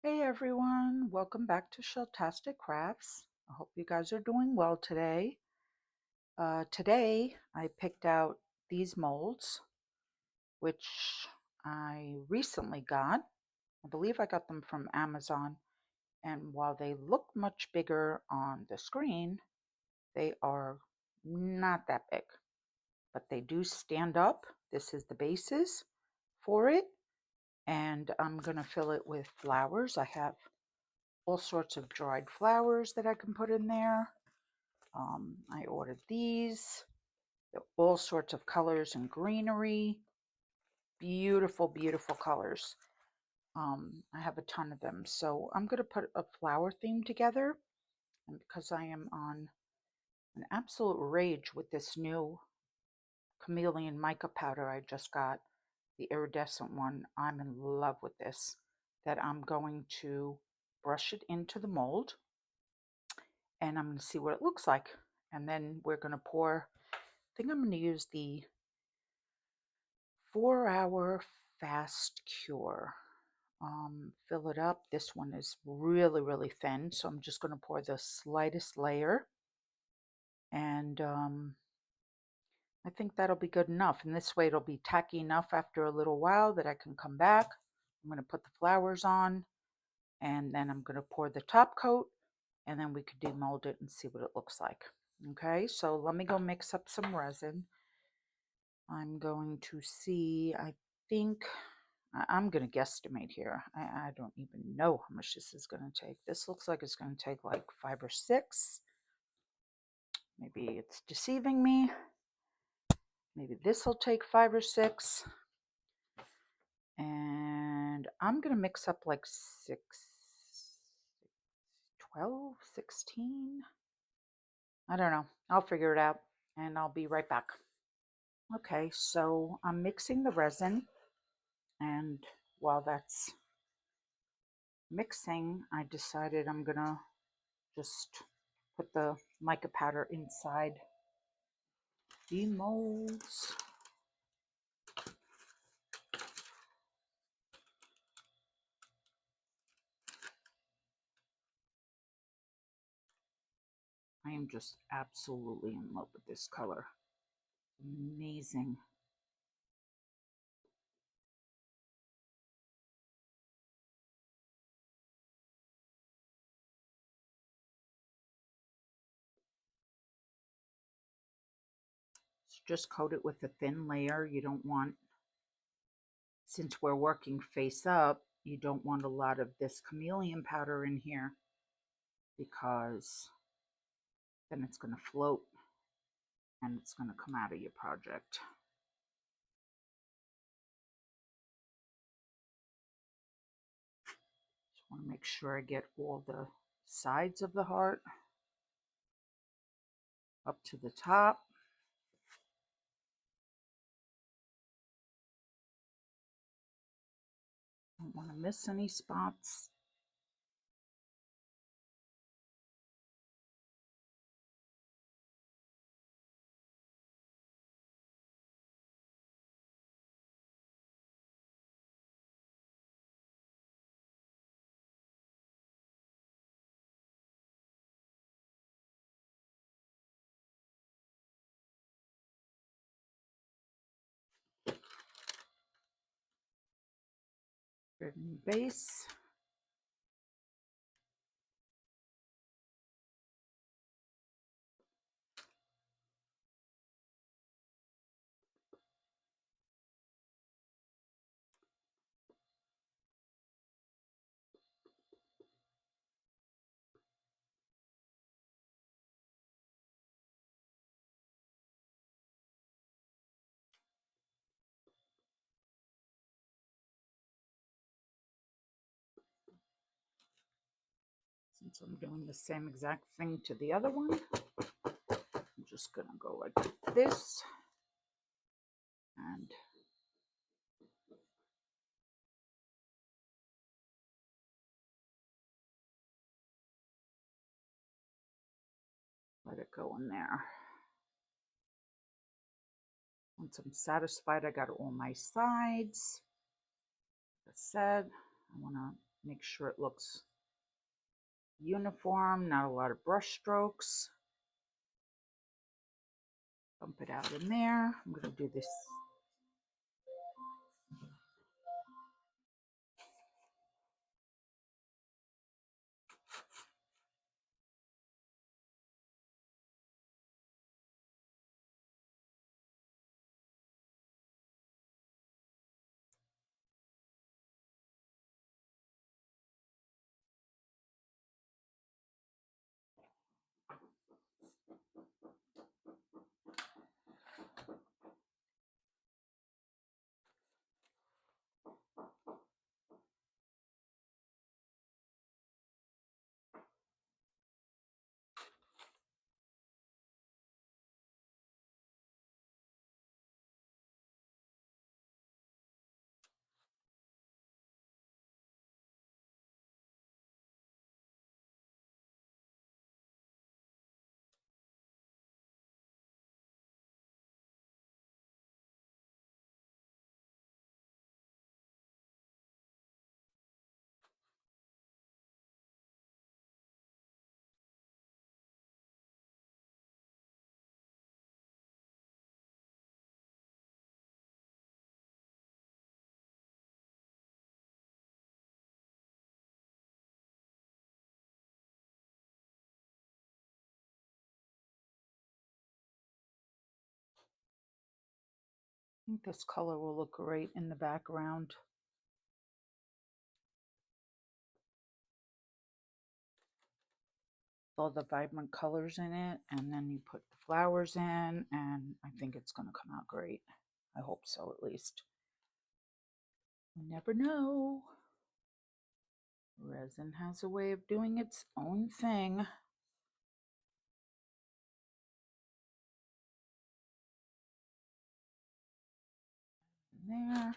Hey everyone, welcome back to Shelltastic Crafts. I hope you guys are doing well today. Today I picked out these molds, which I recently got. I believe I got them from Amazon, and while they look much bigger on the screen, they are not that big, but they do stand up. This is the basis for it, and I'm going to fill it with flowers. I have all sorts of dried flowers that I can put in there. I ordered these. They're all sorts of colors and greenery. Beautiful, beautiful colors. I have a ton of them. So I'm going to put a flower theme together. And because I am on an absolute rage with this new chameleon mica powder I just got, the iridescent one, I'm in love with this. That I'm going to brush it into the mold, and I'm going to see what it looks like. And then we're going to pour, I think I'm going to use the 4-hour fast cure. Fill it up. This one is really, really thin, so I'm just going to pour the slightest layer. And I think that'll be good enough. And this way it'll be tacky enough after a little while that I can come back. I'm going to put the flowers on, and then I'm going to pour the top coat, and then we could demold it and see what it looks like. Okay, so let me go mix up some resin. I'm going to see, I think, I'm going to guesstimate here. I don't even know how much this is going to take. This looks like it's going to take like 5 or 6. Maybe it's deceiving me. Maybe this will take 5 or 6. And I'm going to mix up like 6, 12, 16. I don't know. I'll figure it out and I'll be right back. Okay, so I'm mixing the resin, and while that's mixing, I decided I'm gonna just put the mica powder inside the molds. I am just absolutely in love with this color. Amazing. So just coat it with a thin layer. You don't want, since we're working face up, you don't want a lot of this chameleon powder in here, because then it's going to float and it's going to come out of your project. Just want to make sure I get all the sides of the heart up to the top. Don't want to miss any spots. Base. Since I'm doing the same exact thing to the other one, I'm just going to go like this and let it go in there. Once I'm satisfied I got all my sides, like I said, I want to Make sure it looks uniform, not a lot of brush strokes. Dump it out in there. I'm going to do this. I think this color will look great in the background. All the vibrant colors in it, and then you put the flowers in, and I think it's going to come out great. I hope so, at least. You never know. Resin has a way of doing its own thing. There.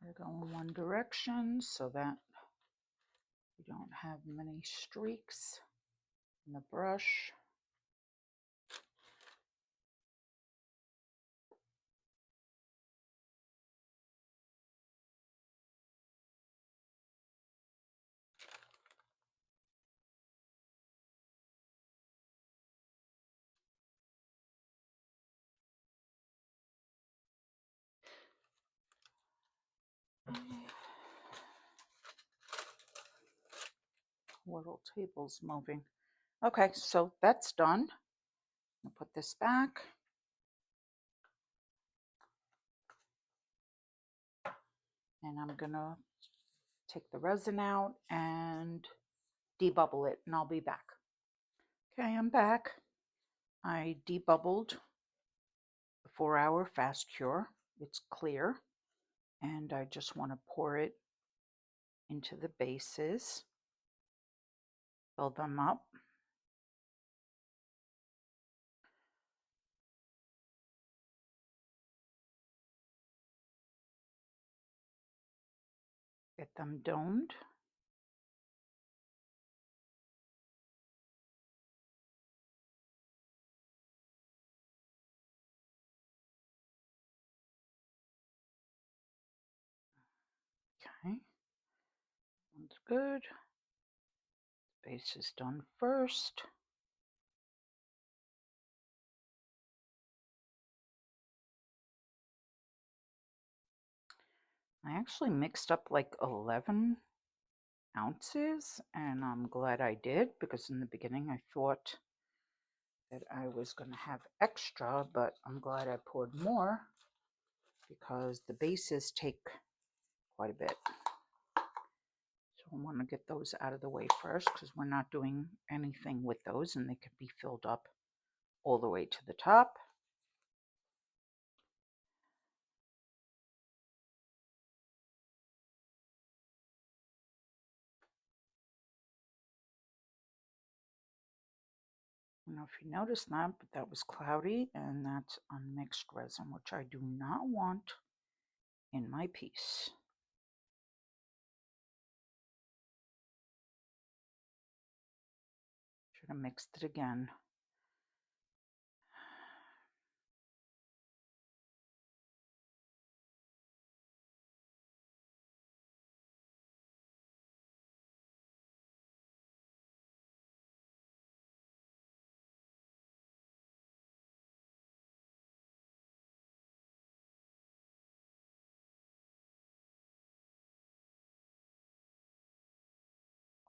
Try to go in one direction so that you don't have many streaks in the brush. Little table's moving. Okay, so that's done. I'll put this back. And I'm gonna take the resin out and debubble it, and I'll be back. Okay, I'm back. I debubbled the 4-hour fast cure. It's clear, and I just want to pour it into the bases, fill them up. Get them domed. Okay, one's good. Base is done first. I actually mixed up like 11 ounces, and I'm glad I did, because in the beginning I thought that I was going to have extra, but I'm glad I poured more because the bases take quite a bit. So I want to get those out of the way first because we're not doing anything with those and they can be filled up all the way to the top. I don't know if you noticed that, but that was cloudy, and that's unmixed resin, which I do not want in my piece. Should have mixed it again.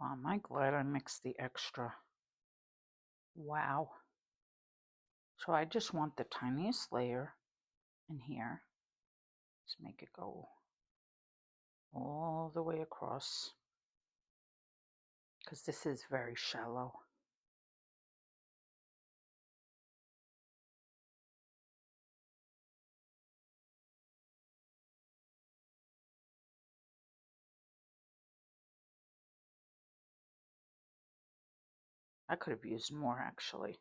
Well, am I glad I mixed the extra. Wow. So I just want the tiniest layer in here. Let's make it go all the way across because this is very shallow. I could have used more actually,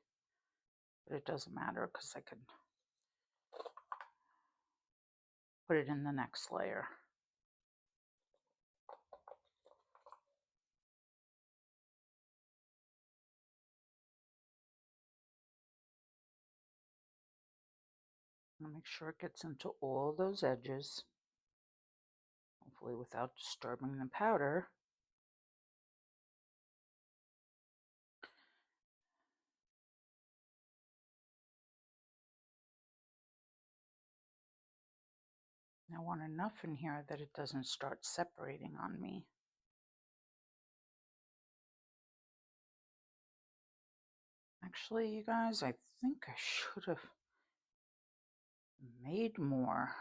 but it doesn't matter because I could put it in the next layer. I'm gonna make sure it gets into all those edges, hopefully without disturbing the powder. I want enough in here that it doesn't start separating on me. Actually, you guys, I think I should have made more.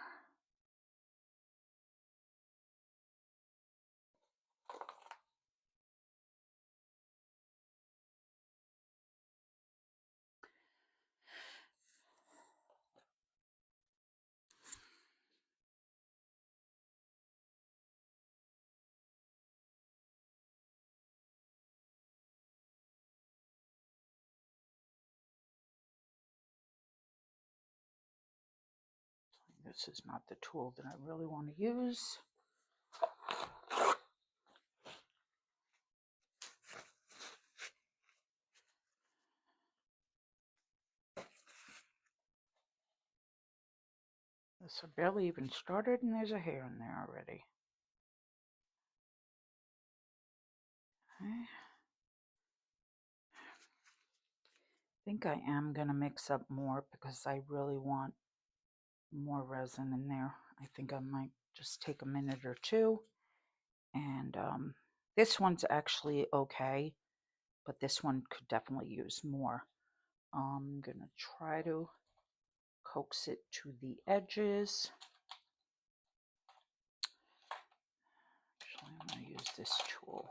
This is not the tool that I really want to use. This I barely even started and there's a hair in there already. Okay. I think I am going to mix up more because I really want more resin in there. I think I might just take a minute or two. And this one's actually okay, but this one could definitely use more. I'm going to try to coax it to the edges. Actually, I'm going to use this tool.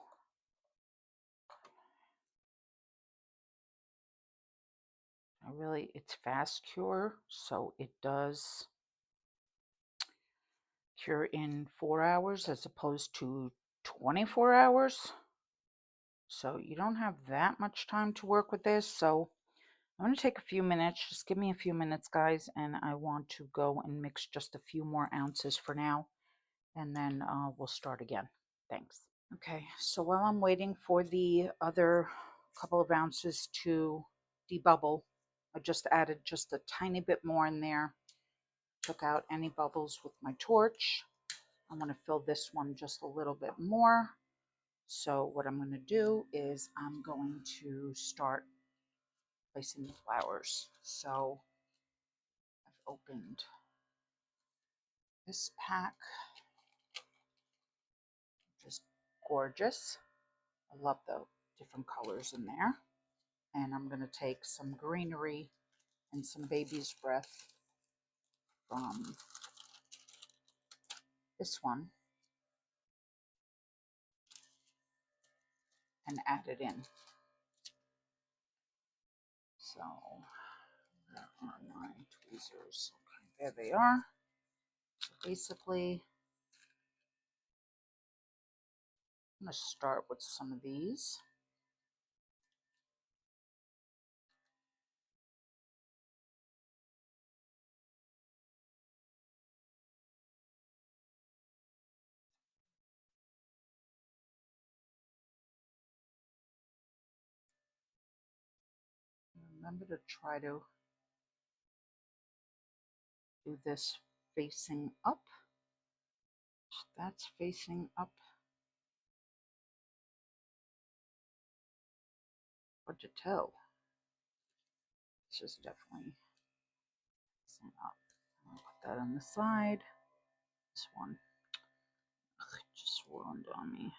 It's fast cure, so it does cure in 4 hours as opposed to 24 hours. So you don't have that much time to work with this. So I'm going to take a few minutes. Just give me a few minutes, guys, and I want to go and mix just a few more ounces for now, and then we'll start again. Thanks. Okay, so while I'm waiting for the other couple of ounces to debubble, I just added just a tiny bit more in there. Took out any bubbles with my torch. I'm going to fill this one just a little bit more. So what I'm going to do is I'm going to start placing the flowers. So I've opened this pack, just gorgeous. I love the different colors in there. And I'm going to take some greenery and some baby's breath from this one and add it in. So where are my tweezers? Okay, there they are. So basically, I'm going to start with some of these. Remember to try to do this facing up. That's facing up. Hard to tell. This is definitely facing up. I'll put that on the side. This one just ruined on me.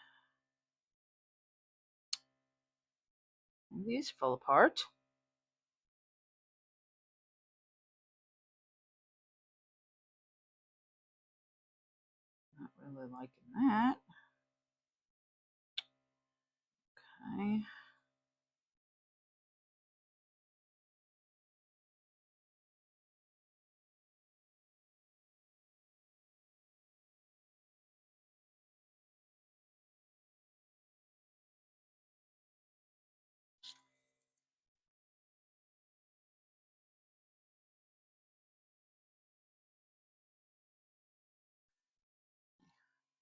And these fell apart. Not really liking that. Okay.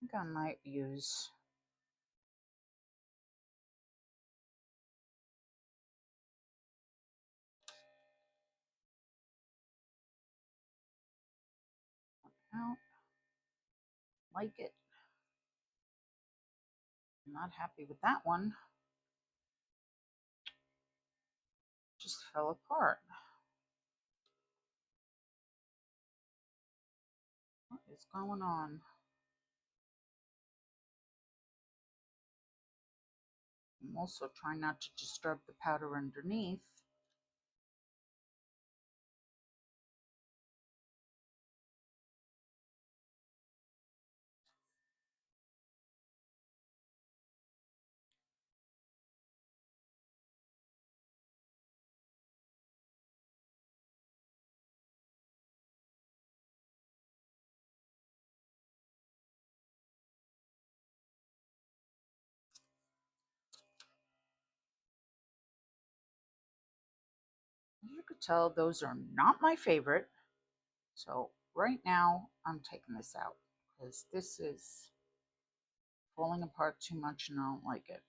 I think I might use one out. Like it. I'm not happy with that one. Just fell apart. What is going on? I'm also trying not to disturb the powder underneath. As you could tell, those are not my favorite. So right now, I'm taking this out because this is falling apart too much and I don't like it.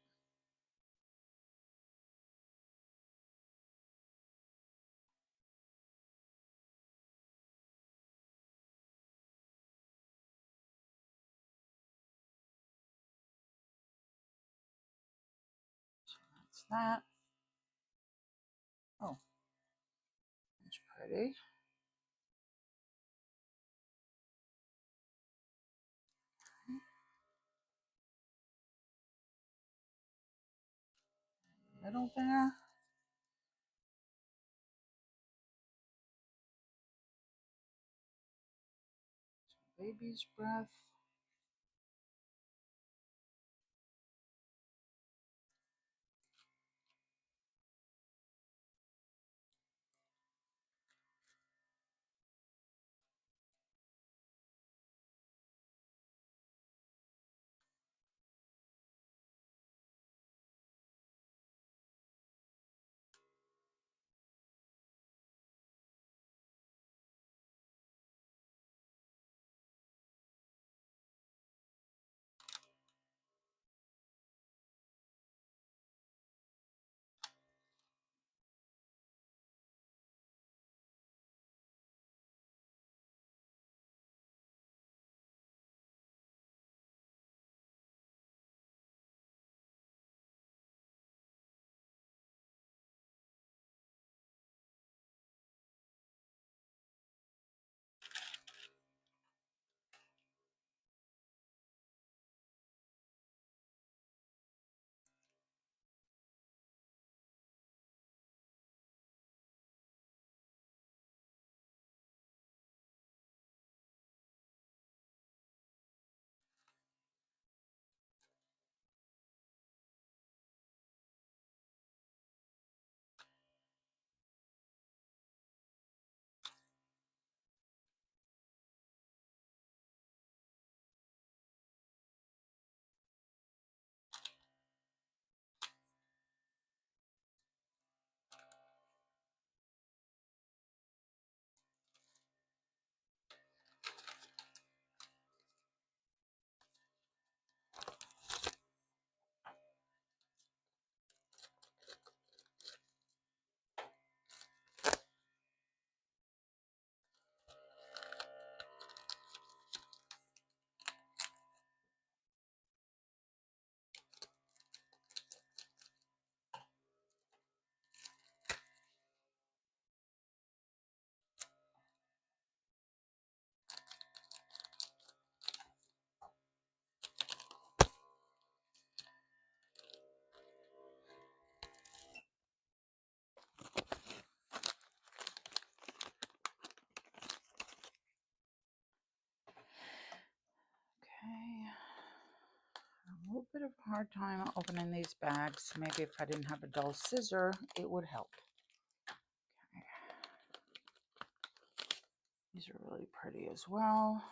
So that's that. Oh, that's pretty. Middle there. Baby's breath. bit of a hard time opening these bags. Maybe if I didn't have a dull scissor, it would help. Okay. These are really pretty as well.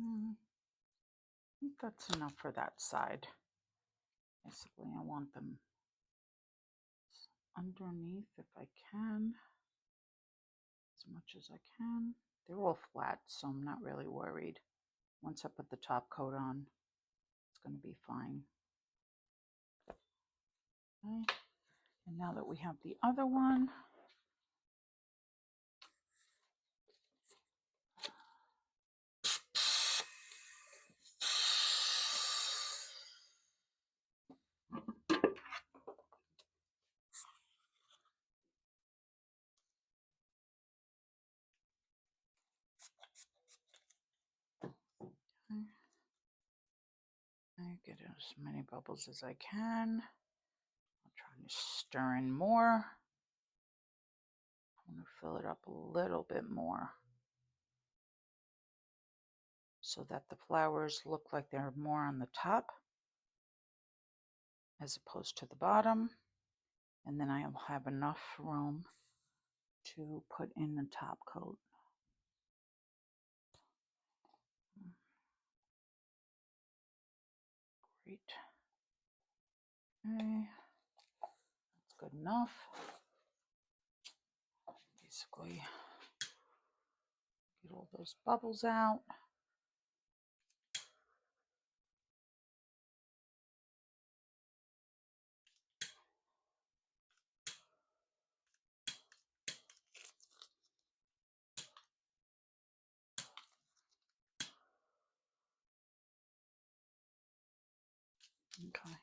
I think that's enough for that side. Basically, I want them underneath if I can, as much as I can. They're all flat, so I'm not really worried. Once I put the top coat on, it's going to be fine. Okay. And now that we have the other one, I get as many bubbles as I can. I'm trying to stir in more. I want to fill it up a little bit more so that the flowers look like they're more on the top as opposed to the bottom. And then I'll have enough room to put in the top coat. Great. Okay, that's good enough. Basically, get all those bubbles out. Okay.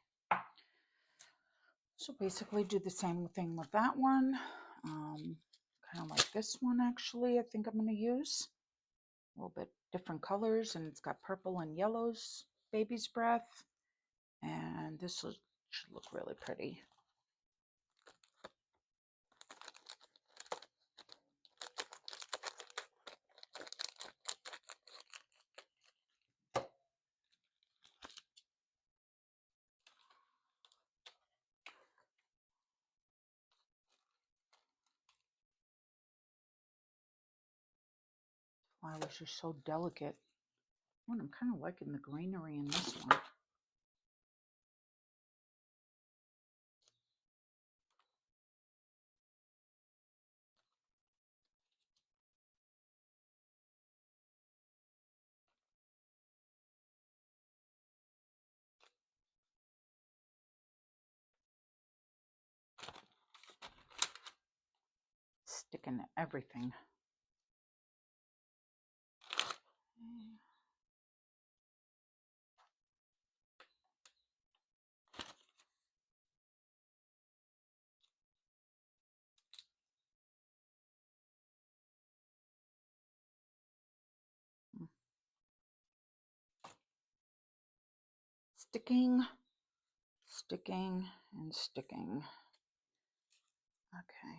So basically do the same thing with that one. Kind of like this one actually, I think I'm going to use. A little bit different colors, and it's got purple and yellows, baby's breath. And this should look really pretty. Flowers are so delicate. Oh, I'm kind of liking the greenery in this one. Sticking to everything. sticking, sticking, and sticking. Okay.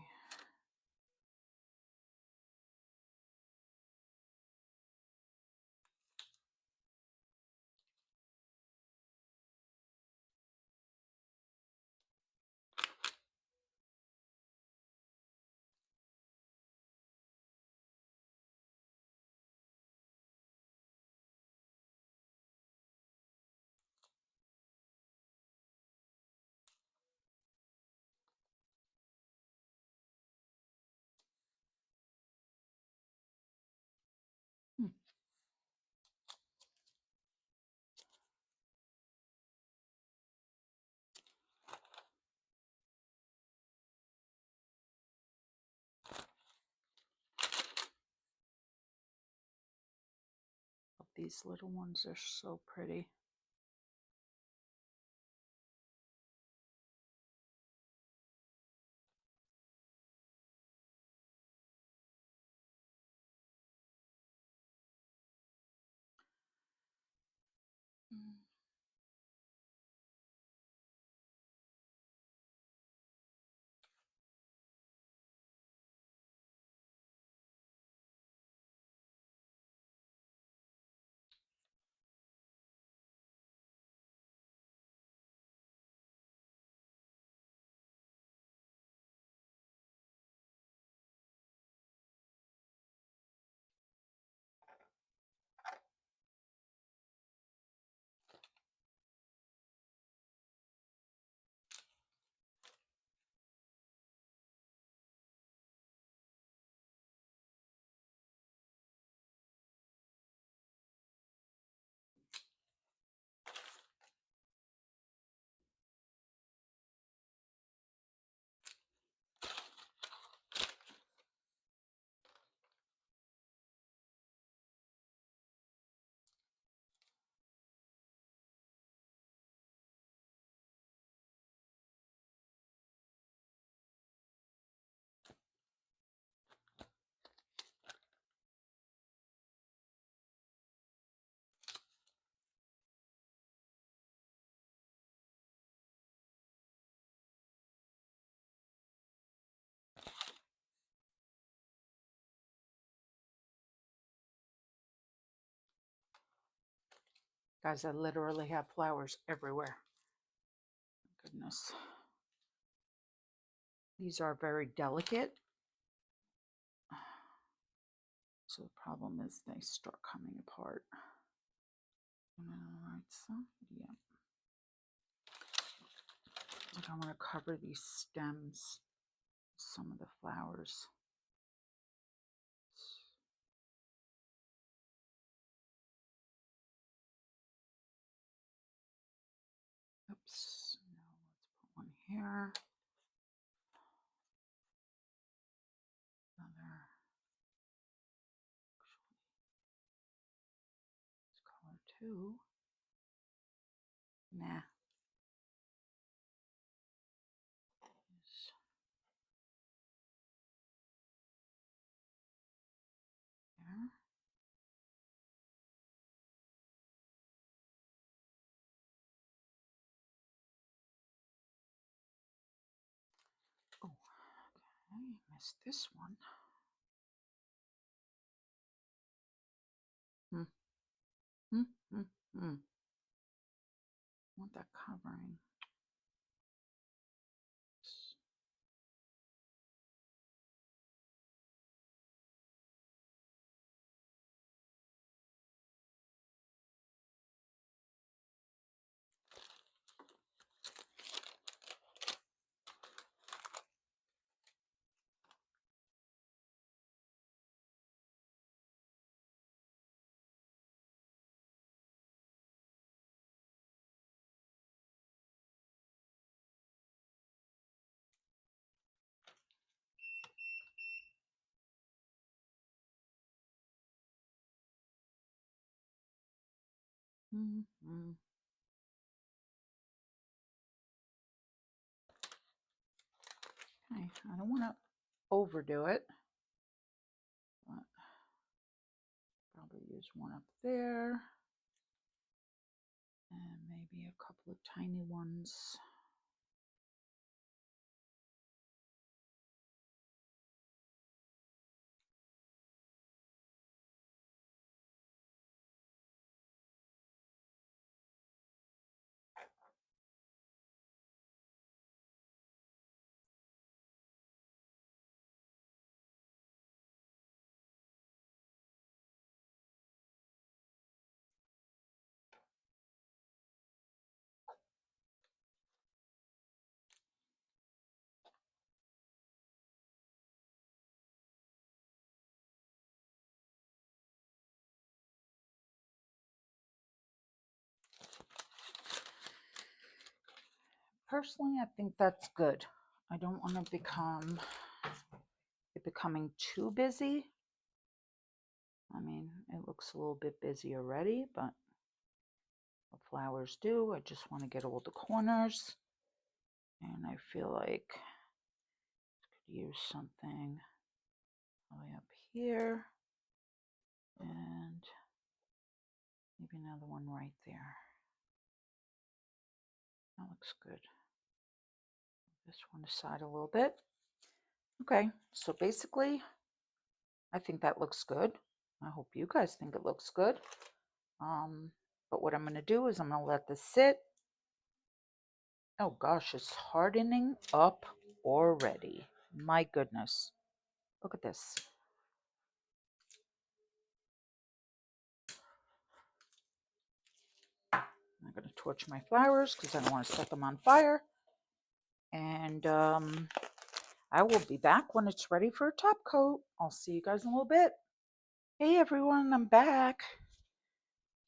Hmm. These little ones are so pretty. Guys, I literally have flowers everywhere. Goodness. These are very delicate. So the problem is they start coming apart. Right side, yeah. I want to cover these stems, some of the flowers. Oops, no, let's put one here. Another. This color too. Nah. This. There. Oh, okay, missed this one. Hmm. Want that covering. Mm-hmm. Okay, I don't want to overdo it, but probably use one up there and Maybe a couple of tiny ones. Personally, I think that's good. I don't want to becoming too busy. I mean, it looks a little bit busy already, but the flowers do. I just want to get all the corners. And I feel like I could use something all the way up here. And maybe another one right there. That looks good. This one aside a little bit. Okay, so basically, I think that looks good. I hope you guys think it looks good. But what I'm going to do is I'm going to let this sit. Oh gosh, it's hardening up already. My goodness. Look at this. I'm going to torch my flowers because I don't want to set them on fire. And I will be back when it's ready for a top coat. I'll see you guys in a little bit. Hey everyone, I'm back.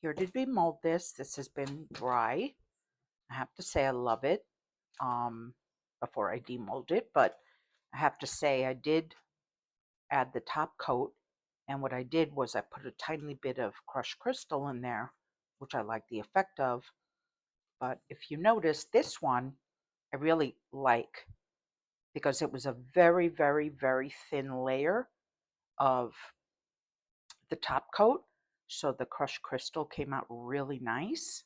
Here did we mold this. This has been dry. I have to say I love it before I demold it, but I have to say I did add the top coat, and what I did was I put a tiny bit of crushed crystal in there, which I like the effect of. But if you notice, this one I really like because it was a very, very, very thin layer of the top coat, so the crushed crystal came out really nice.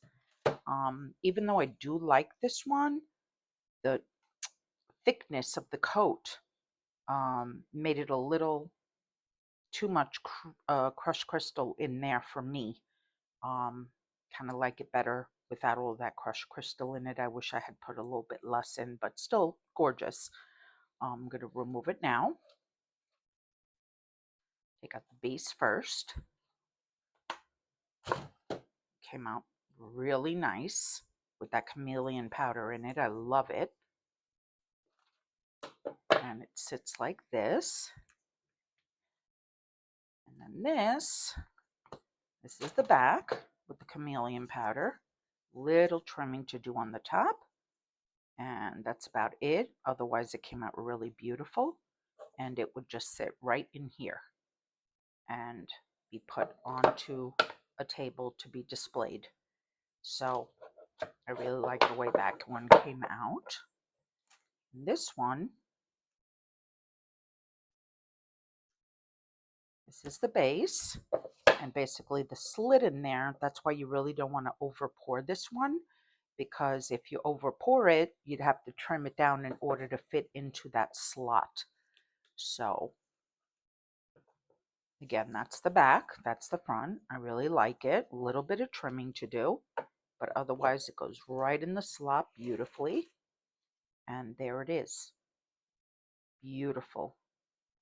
Even though I do like this one, the thickness of the coat made it a little too much crushed crystal in there for me. Kind of like it better without all that crushed crystal in it. I wish I had put a little bit less in, but still gorgeous. I'm going to remove it now. Take out the base first. Came out really nice with that chameleon powder in it. I love it. And it sits like this. And then this is the back with the chameleon powder. Little trimming to do on the top. And that's about it. Otherwise, it came out really beautiful. And it would just sit right in here and be put onto a table to be displayed. So I really like the way that one came out. This one, this is the base, and basically the slit in there, that's why you really don't want to over pour this one, because if you over pour it, you'd have to trim it down in order to fit into that slot. So again, that's the back, that's the front. I really like it. A little bit of trimming to do, but otherwise it goes right in the slot beautifully. And there it is. Beautiful.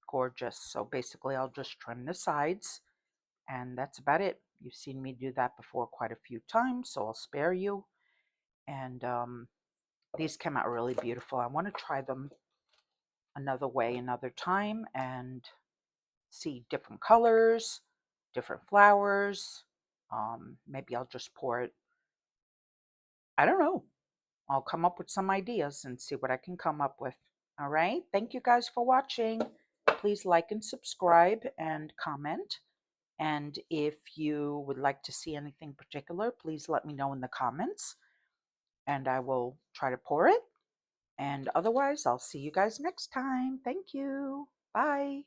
Gorgeous. So basically I'll just trim the sides, and that's about it. You've seen me do that before quite a few times, so I'll spare you. And these came out really beautiful. I want to try them another way another time and see different colors, different flowers. Maybe I'll just pour it. I don't know. I'll come up with some ideas and see what I can come up with. All right. Thank you guys for watching. Please like and subscribe and comment. And if you would like to see anything particular, please let me know in the comments and I will try to pour it. And otherwise, I'll see you guys next time. Thank you. Bye.